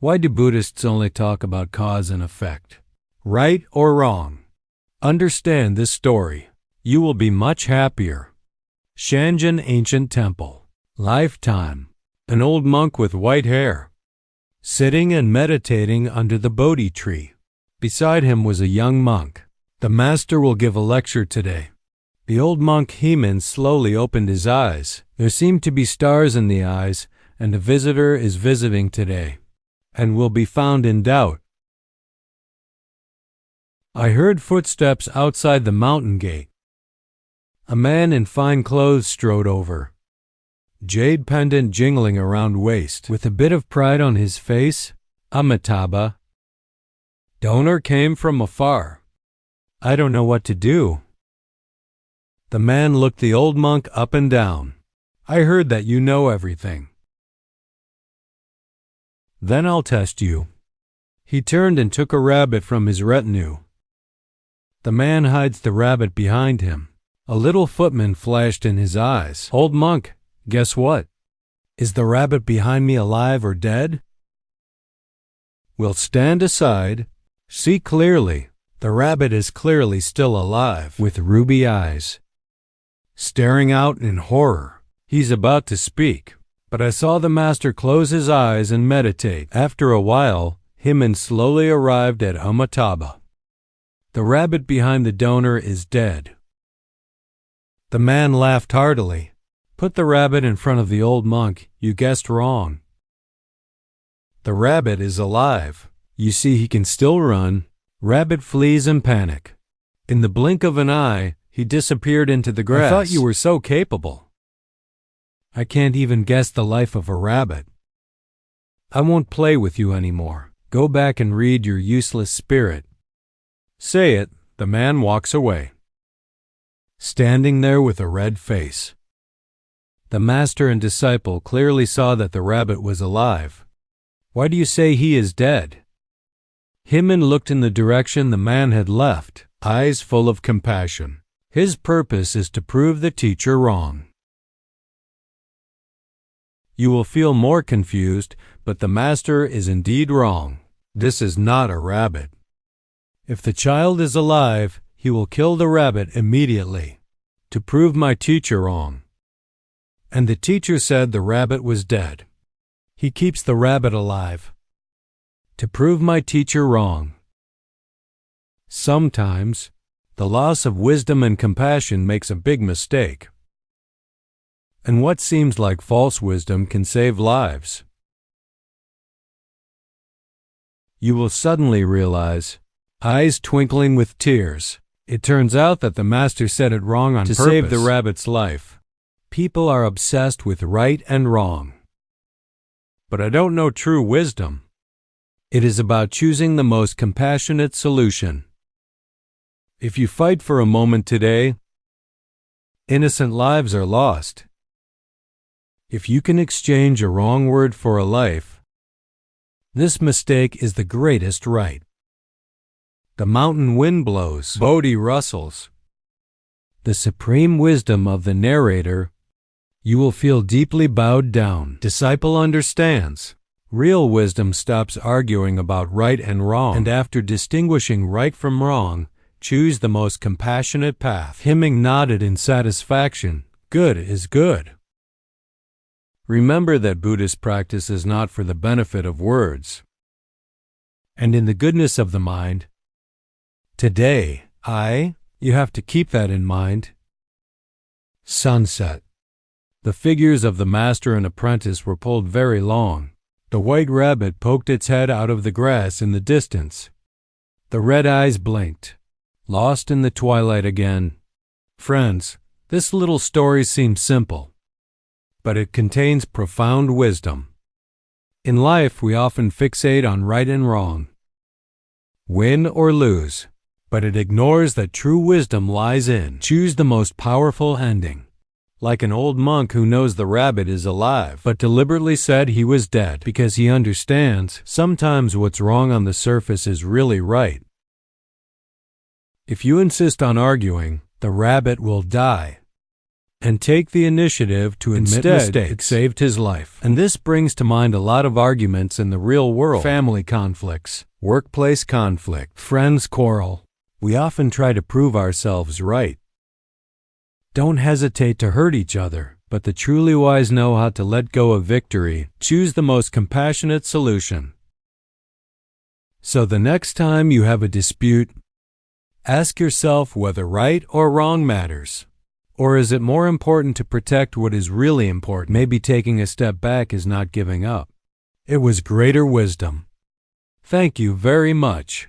Why do Buddhists only talk about cause and effect? Right or wrong? Understand this story. You will be much happier. Shanjin Ancient Temple. Lifetime. An old monk with white hair, sitting and meditating under the Bodhi tree. Beside him was a young monk. The master will give a lecture today. The old monk Heman slowly opened his eyes. There seemed to be stars in the eyes, and a visitor is visiting today, and will be found in doubt. I heard footsteps outside the mountain gate. A man in fine clothes strode over, jade pendant jingling around waist, with a bit of pride on his face. Amitabha. Donor came from afar. I don't know what to do. The man looked the old monk up and down. I heard that you know everything. Then I'll test you. He turned and took a rabbit from his retinue. The man hides the rabbit behind him. A little footman flashed in his eyes. Old monk, guess what? Is the rabbit behind me alive or dead? We'll stand aside. See clearly. The rabbit is clearly still alive, with ruby eyes, staring out in horror. He's about to speak, but I saw the master close his eyes and meditate. After a while, Heman slowly arrived at Amitabha. The rabbit behind the donor is dead. The man laughed heartily. Put the rabbit in front of the old monk. You guessed wrong. The rabbit is alive. You see, he can still run. Rabbit flees in panic. In the blink of an eye, he disappeared into the grass. I thought you were so capable. I can't even guess the life of a rabbit. I won't play with you anymore. Go back and read your useless spirit. Say it. The man walks away, standing there with a red face. The master and disciple clearly saw that the rabbit was alive. Why do you say he is dead? Heman looked in the direction the man had left, eyes full of compassion. His purpose is to prove the teacher wrong. You will feel more confused, but the master is indeed wrong. This is not a rabbit. If the child is alive, he will kill the rabbit immediately, to prove my teacher wrong. And the teacher said the rabbit was dead. He keeps the rabbit alive, to prove my teacher wrong. Sometimes, the loss of wisdom and compassion makes a big mistake. And what seems like false wisdom can save lives. You will suddenly realize, eyes twinkling with tears, it turns out that the master said it wrong on purpose to save the rabbit's life. People are obsessed with right and wrong. But I don't know true wisdom. It is about choosing the most compassionate solution. If you fight for a moment today, innocent lives are lost. If you can exchange a wrong word for a life, this mistake is the greatest right. The mountain wind blows, Bodhi rustles. The supreme wisdom of the narrator, you will feel deeply bowed down. Disciple understands. Real wisdom stops arguing about right and wrong, and after distinguishing right from wrong, choose the most compassionate path. Heman nodded in satisfaction. Good is good. Remember that Buddhist practice is not for the benefit of words. And in the goodness of the mind, today, you have to keep that in mind. Sunset. The figures of the master and apprentice were pulled very long. The white rabbit poked its head out of the grass in the distance. The red eyes blinked, lost in the twilight again. Friends, this little story seems simple, but it contains profound wisdom. In life, we often fixate on right and wrong, win or lose, but it ignores that true wisdom lies in choose the most powerful ending. Like an old monk who knows the rabbit is alive, but deliberately said he was dead because he understands sometimes what's wrong on the surface is really right. If you insist on arguing, the rabbit will die. and take the initiative to admit mistakes. It saved his life. And this brings to mind a lot of arguments in the real world. Family conflicts, workplace conflict, friends quarrel. We often try to prove ourselves right. Don't hesitate to hurt each other, but the truly wise know how to let go of victory. Choose the most compassionate solution. So the next time you have a dispute, ask yourself whether right or wrong matters. Or is it more important to protect what is really important? Maybe taking a step back is not giving up. It was greater wisdom. Thank you very much.